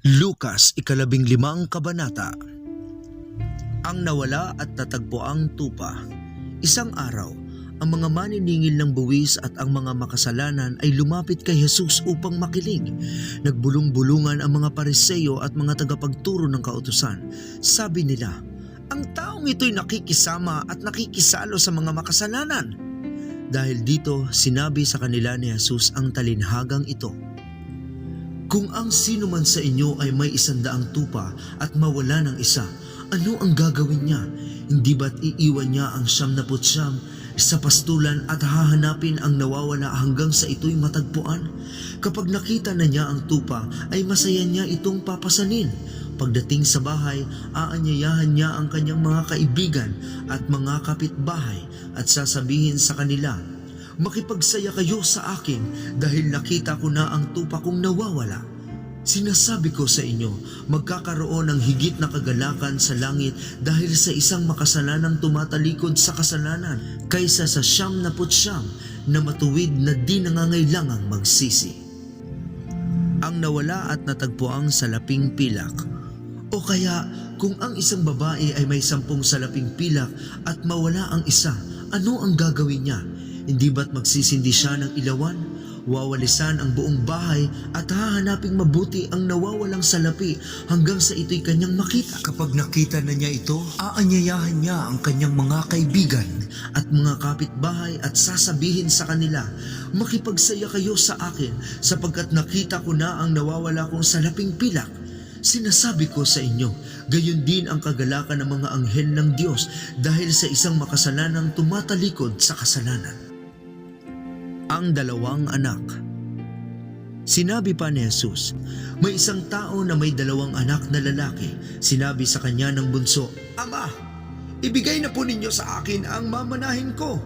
Lukas 15 kabanata. Ang nawala at natagpuang tupa. Isang araw, ang mga maniningil ng buwis at ang mga makasalanan ay lumapit kay Jesus upang makinig. Nagbulong-bulungan ang mga Pariseo at mga tagapagturo ng kautusan. Sabi nila, ang taong ito'y nakikisama at nakikisalo sa mga makasalanan. Dahil dito, sinabi sa kanila ni Jesus ang talinhagang ito. Kung ang sino man sa inyo ay may 100 tupa at mawala ng isa, ano ang gagawin niya? Hindi ba't iiwan niya ang 99 sa pastulan at hahanapin ang nawawala hanggang sa ito'y matagpuan? Kapag nakita na niya ang tupa, ay masaya niya itong papasanin. Pagdating sa bahay, aanyayahan niya ang kanyang mga kaibigan at mga kapitbahay at sasabihin sa kanila, makipagsaya kayo sa akin dahil nakita ko na ang tupa kong nawawala. Sinasabi ko sa inyo, magkakaroon ng higit na kagalakan sa langit dahil sa isang makasalanang tumatalikod sa kasalanan kaysa sa 99 na matuwid na di nangangailangang magsisi. Ang nawala at natagpuang salaping pilak. O kaya, kung ang isang babae ay may 10 salaping pilak at mawala ang isa, ano ang gagawin niya? Hindi ba't magsisindi siya ng ilawan? Wawalisan ang buong bahay at hahanaping mabuti ang nawawalang salapi hanggang sa ito'y kanyang makita. Kapag nakita na niya ito, aanyayahan niya ang kanyang mga kaibigan at mga kapitbahay at sasabihin sa kanila, makipagsaya kayo sa akin sapagkat nakita ko na ang nawawala kong salaping pilak. Sinasabi ko sa inyo, gayon din ang kagalakan ng mga anghel ng Diyos dahil sa isang makasalanang tumatalikod sa kasalanan. Ang dalawang anak. Sinabi pa ni Jesus, may isang tao na may 2 anak na lalaki. Sinabi sa kanya ng bunso, Ama, ibigay na po ninyo sa akin ang mamanahin ko.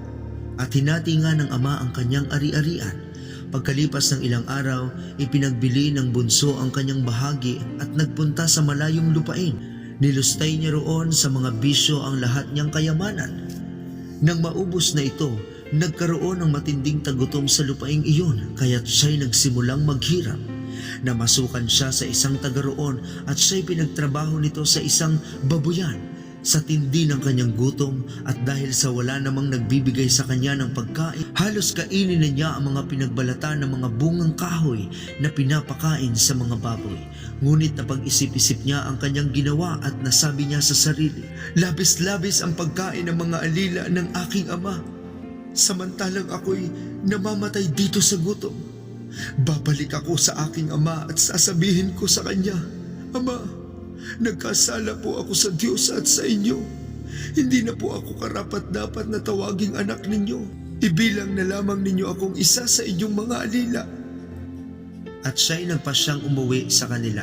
At hinati nga ng ama ang kanyang ari-arian. Pagkalipas ng ilang araw, ipinagbili ng bunso ang kanyang bahagi at nagpunta sa malayong lupain. Nilustay niya roon sa mga bisyo ang lahat niyang kayamanan. Nang maubos na ito, nagkaroon ng matinding tagutom sa lupaing iyon, kaya't siya'y nagsimulang maghirap. Namasukan siya sa isang taga roon at siya'y pinagtrabaho nito sa isang babuyan. Sa tindi ng kanyang gutom at dahil sa wala namang nagbibigay sa kanya ng pagkain, halos kainin na niya ang mga pinagbalata ng mga bungang kahoy na pinapakain sa mga baboy. Ngunit napag-isip-isip niya ang kanyang ginawa at nasabi niya sa sarili, labis-labis ang pagkain ng mga alila ng aking ama, samantalang ako'y namamatay dito sa gutom. Babalik ako sa aking ama at sasabihin ko sa kanya, Ama, nagkasala po ako sa Diyos at sa inyo. Hindi na po ako karapat-dapat na tawaging anak ninyo. Ibilang na lamang ninyo akong isa sa inyong mga alila. At siya'y nagpasyang umuwi sa kanila.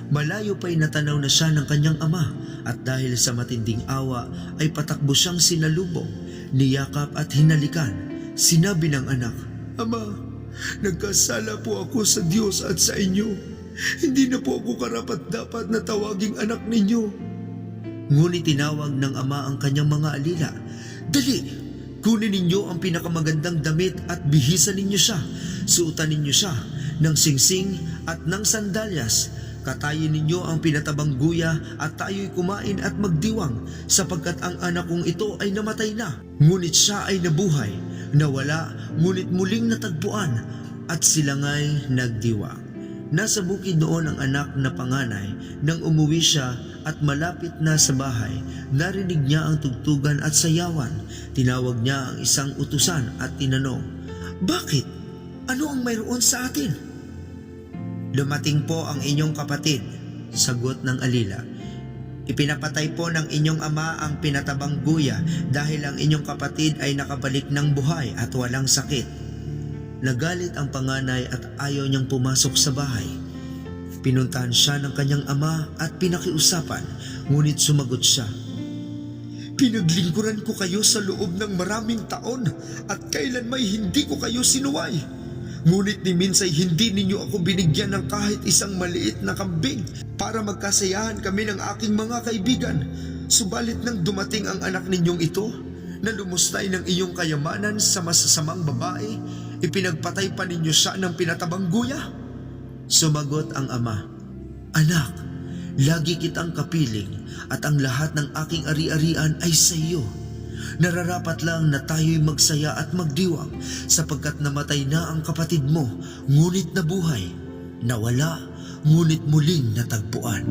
Malayo pa'y natanaw na siya ng kanyang ama at dahil sa matinding awa ay patakbo siyang sinalubong, niyakap at hinalikan. Sinabi ng anak, Ama, nagkasala po ako sa Diyos at sa inyo. Hindi na po ako karapat-dapat na tawaging anak ninyo. Ngunit tinawag ng ama ang kanyang mga alila. Dali, kunin ninyo ang pinakamagandang damit at bihisan ninyo siya. Suotan ninyo siya ng singsing at ng sandalyas. Katayin ninyo ang pinatabang guya at tayo'y kumain at magdiwang sapagkat ang anak kong ito ay namatay na. Ngunit siya ay nabuhay, nawala, ngunit muling natagpuan at sila nga'y nagdiwang. Nasa bukid noon ang anak na panganay. Nang umuwi siya at malapit na sa bahay, narinig niya ang tugtugan at sayawan. Tinawag niya ang isang utusan at tinanong, Bakit? Ano ang mayroon sa atin? Dumating po ang inyong kapatid, sagot ng alila. Ipinapatay po ng inyong ama ang pinatabang guya dahil ang inyong kapatid ay nakabalik ng buhay at walang sakit. Nagalit ang panganay at ayaw niyang pumasok sa bahay. Pinuntahan siya ng kanyang ama at pinakiusapan, ngunit sumagot siya. Pinaglingkuran ko kayo sa loob ng maraming taon at kailan may hindi ko kayo sinuway. Ngunit ni minsay hindi ninyo ako binigyan ng kahit isang maliit na kambing para magkasayahan kami ng aking mga kaibigan. Subalit nang dumating ang anak ninyong ito, na lumustay ng iyong kayamanan sa masasamang babae, ipinagpatay pa ninyo siya ng pinatabang guya? Sumagot ang ama, Anak, lagi kitang kapiling at ang lahat ng aking ari-arian ay sa iyo. Nararapat lang na tayo'y magsaya at magdiwang sapagkat namatay na ang kapatid mo, ngunit nabuhay. Nawala, ngunit muling natagpuan.